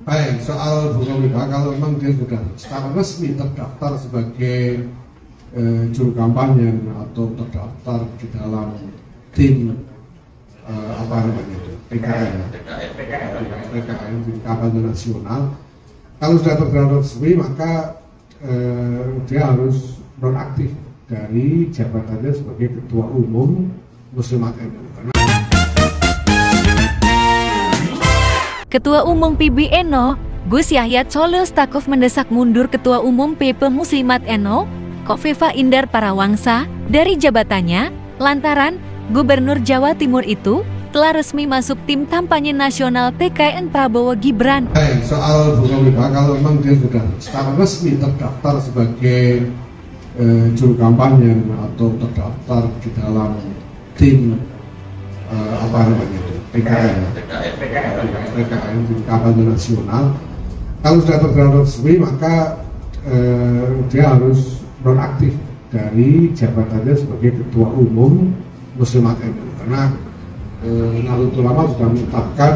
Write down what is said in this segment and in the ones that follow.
Baik, soal Bu Kofifa, kalau memang dia sudah secara resmi terdaftar sebagai juru kampanye atau terdaftar di dalam tim apa namanya itu PKN tim kampanye nasional, kalau sudah terdaftar resmi maka dia harus nonaktif dari jabatannya sebagai ketua umum Muslimat NU. Ketua Umum PBNU, Gus Yahya Cholil Stakuf mendesak mundur Ketua Umum PP Muslimat NU, Kofifa Indar Parawangsa, dari jabatannya, lantaran Gubernur Jawa Timur itu telah resmi masuk tim kampanye nasional TKN Prabowo Gibran. Baik, soal Bu Kofifa, kalau memang dia sudah secara resmi terdaftar sebagai juru kampanye atau terdaftar di dalam tim apa namanya itu PKN tim kampanye nasional, kalau sudah terdaftar resmi maka dia harus nonaktif dari jabatannya sebagai ketua umum Muslimat NU, karena Nahdlatul Ulama sudah menetapkan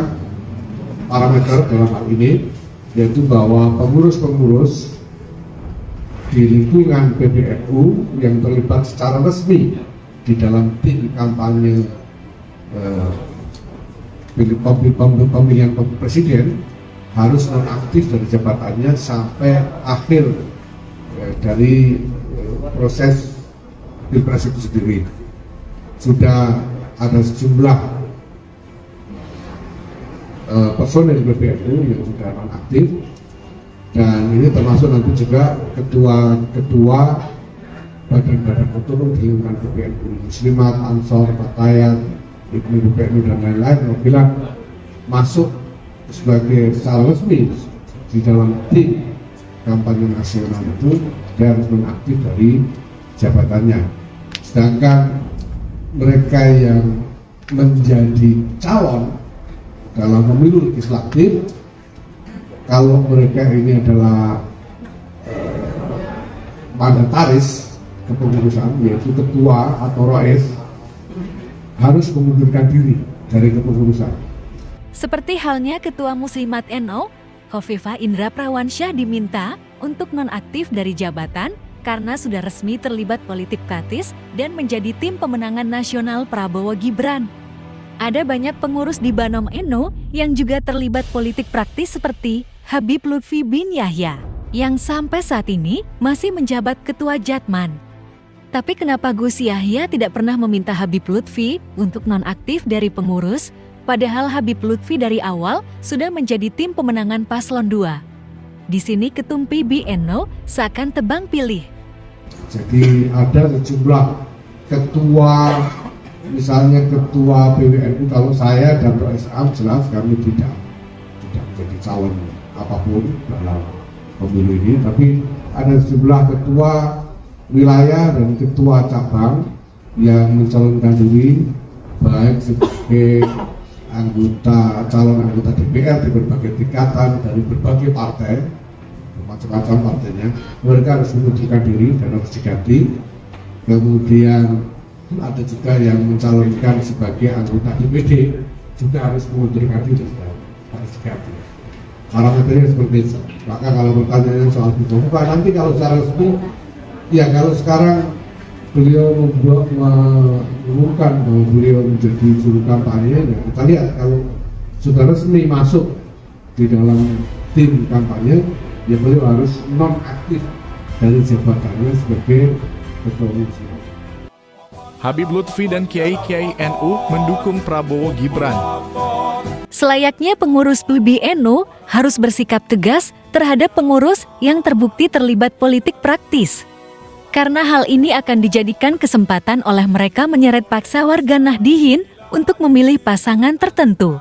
parameter dalam hal ini, yaitu bahwa pengurus-pengurus di lingkungan PBNU yang terlibat secara resmi di dalam tim kampanye pemilihan presiden harus nonaktif dari jabatannya sampai akhir dari proses pilpres itu sendiri. Sudah ada sejumlah personel PBNU yang sudah nonaktif, dan ini termasuk nanti juga ketua badan-badan otonom di lingkungan PBNU, Muslimat, Ansor, Fatayat, Ibnu PBNU dan lain-lain. Apabila masuk sebagai secara resmi di dalam tim kampanye nasional itu, dia harus nonaktif dari jabatannya. Sedangkan mereka yang menjadi calon dalam pemilu legislatif, kalau mereka ini adalah mandataris kepengurusan, yaitu ketua atau rois, harus mengundurkan diri dari kepengurusan. Seperti halnya Ketua Muslimat NU, Kofifa Indar Parawangsa diminta untuk nonaktif dari jabatan karena sudah resmi terlibat politik praktis dan menjadi tim pemenangan nasional Prabowo Gibran. Ada banyak pengurus di Banom NU yang juga terlibat politik praktis seperti Habib Lutfi bin Yahya, yang sampai saat ini masih menjabat Ketua Jatman. Tapi kenapa Gus Yahya tidak pernah meminta Habib Lutfi untuk nonaktif dari pengurus, padahal Habib Lutfi dari awal sudah menjadi tim pemenangan Paslon 2. Di sini Ketum PBNU seakan tebang pilih. Jadi ada sejumlah ketua, misalnya ketua PBNU, kalau saya dan Rois Am jelas kami tidak menjadi calon apapun dalam pemilu ini, tapi ada sejumlah ketua wilayah dan ketua cabang yang mencalonkan diri baik sebagai calon anggota DPR di berbagai tingkatan dari berbagai partai, macam-macam partainya. Mereka harus mengundurkan diri dan harus diganti. Kemudian ada juga yang mencalonkan sebagai anggota DPD, juga harus mengundurkan diri dan harus diganti. Parameternya seperti itu. Maka kalau pertanyaannya soal Bu Kofifa, nanti kalau secara resmi, ya kalau sekarang beliau mengumumkan bahwa beliau menjadi juru kampanye, ya kita lihat kalau sudah resmi masuk di dalam tim kampanye, ya beliau harus nonaktif dari jabatannya sebagai ketua umum. Habib Lutfi dan kiai-kiai NU mendukung Prabowo Gibran. Selayaknya pengurus PBNU harus bersikap tegas terhadap pengurus yang terbukti terlibat politik praktis. Karena hal ini akan dijadikan kesempatan oleh mereka menyeret paksa warga Nahdliyin untuk memilih pasangan tertentu.